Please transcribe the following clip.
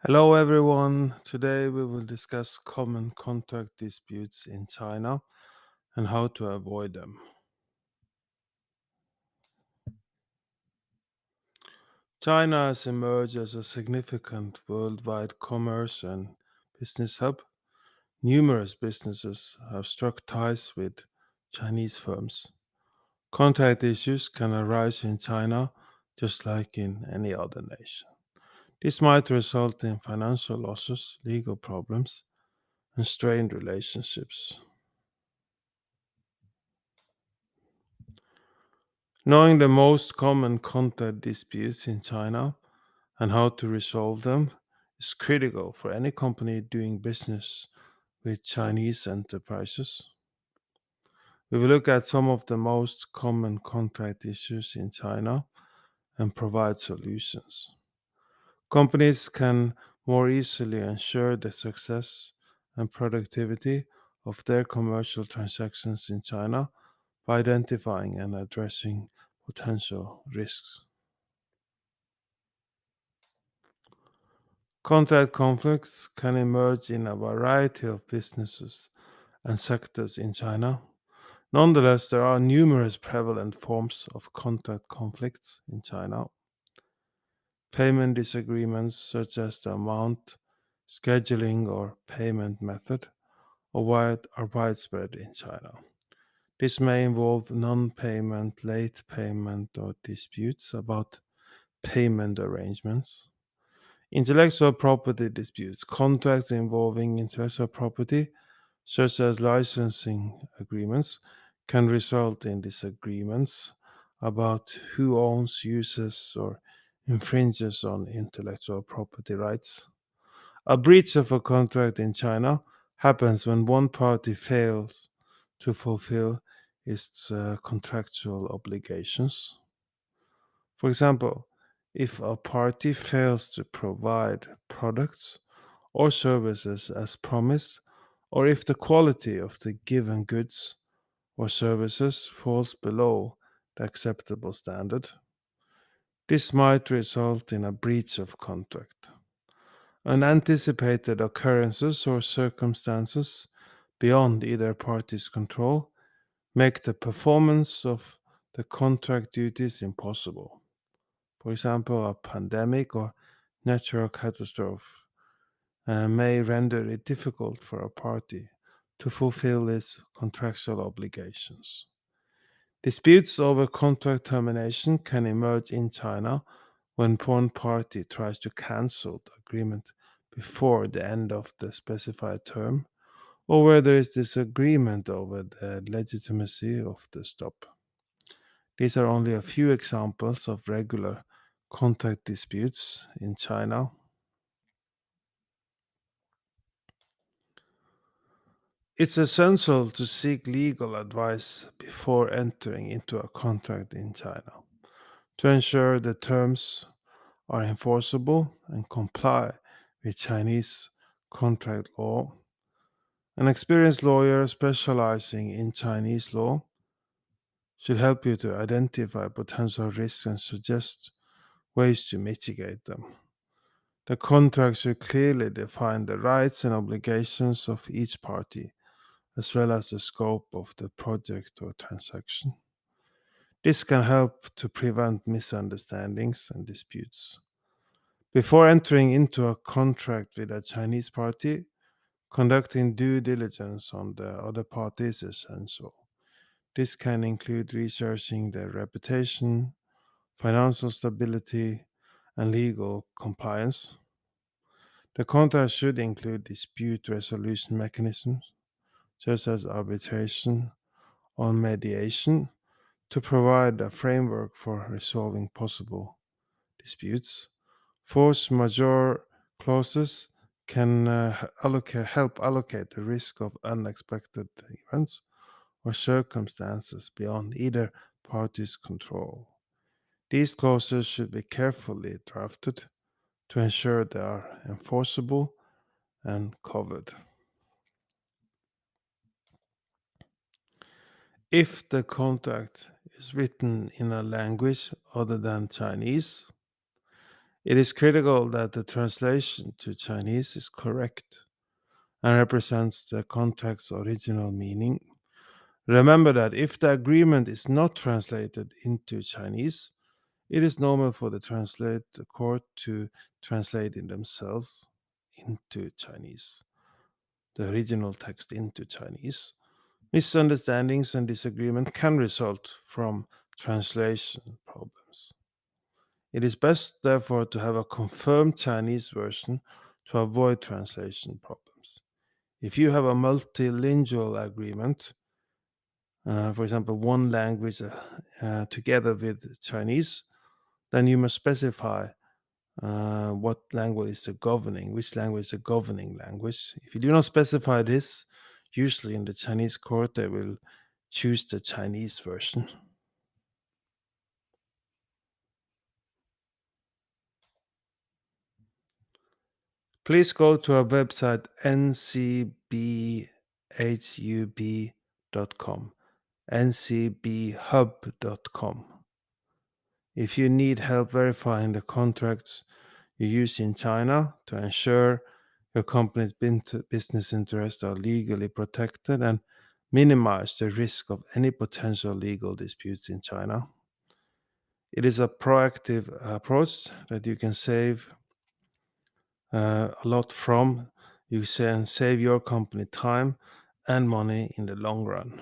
Hello, everyone. Today we will discuss common contract disputes in China and how to avoid them. China has emerged as a significant worldwide commerce and business hub. Numerous businesses have struck ties with Chinese firms. Contract issues can arise in China just like in any other nation. This might result in financial losses, legal problems, and strained relationships. Knowing the most common content disputes in China and how to resolve them is critical for any company doing business with Chinese enterprises. We will look at some of the most common contract issues in China and provide solutions. Companies can more easily ensure the success and productivity of their commercial transactions in China by identifying and addressing potential risks. Contract conflicts can emerge in a variety of businesses and sectors in China. Nonetheless, there are numerous prevalent forms of contract conflicts in China. Payment disagreements, such as the amount, scheduling, or payment method, are widespread in China. This may involve non payment, late payment, or disputes about payment arrangements. Intellectual property disputes, contracts involving intellectual property, such as licensing agreements, can result in disagreements about who owns, uses, or infringes on intellectual property rights. A breach of a contract in China happens when one party fails to fulfill its contractual obligations. For example, if a party fails to provide products or services as promised, or if the quality of the given goods or services falls below the acceptable standard, this might result in a breach of contract. Unanticipated occurrences or circumstances beyond either party's control make the performance of the contract duties impossible. For example, a pandemic or natural catastrophe may render it difficult for a party to fulfill its contractual obligations. Disputes over contract termination can emerge in China when one party tries to cancel the agreement before the end of the specified term, or where there is disagreement over the legitimacy of the stop. These are only a few examples of regular contract disputes in China. It's essential to seek legal advice before entering into a contract in China to ensure the terms are enforceable and comply with Chinese contract law. An experienced lawyer specializing in Chinese law should help you to identify potential risks and suggest ways to mitigate them. The contract should clearly define the rights and obligations of each party, as well as the scope of the project or transaction. This can help to prevent misunderstandings and disputes. Before entering into a contract with a Chinese party, conducting due diligence on the other party is essential. This can include researching their reputation, financial stability, and legal compliance. The contract should include dispute resolution mechanisms, such as arbitration or mediation, to provide a framework for resolving possible disputes. Force majeure clauses can help allocate the risk of unexpected events or circumstances beyond either party's control. These clauses should be carefully drafted to ensure they are enforceable and covered. If the contract is written in a language other than Chinese, It is critical that the translation to Chinese is correct and represents the contract's original meaning. Remember that if the agreement is not translated into Chinese, it is normal for the court to translate it themselves into Chinese, the original text into Chinese. Misunderstandings and disagreement can result from translation problems. It is best, therefore, to have a confirmed Chinese version to avoid translation problems. If you have a multilingual agreement, for example, one language together with Chinese, then you must specify what language is the governing, which language is the governing language. If you do not specify this, usually in the Chinese court, they will choose the Chinese version. Please go to our website ncbhub.com, ncbhub.com. If you need help verifying the contracts you use in China to ensure your company's business interests are legally protected and minimize the risk of any potential legal disputes in China, it is a proactive approach that you can save a lot from. You can save your company time and money in the long run.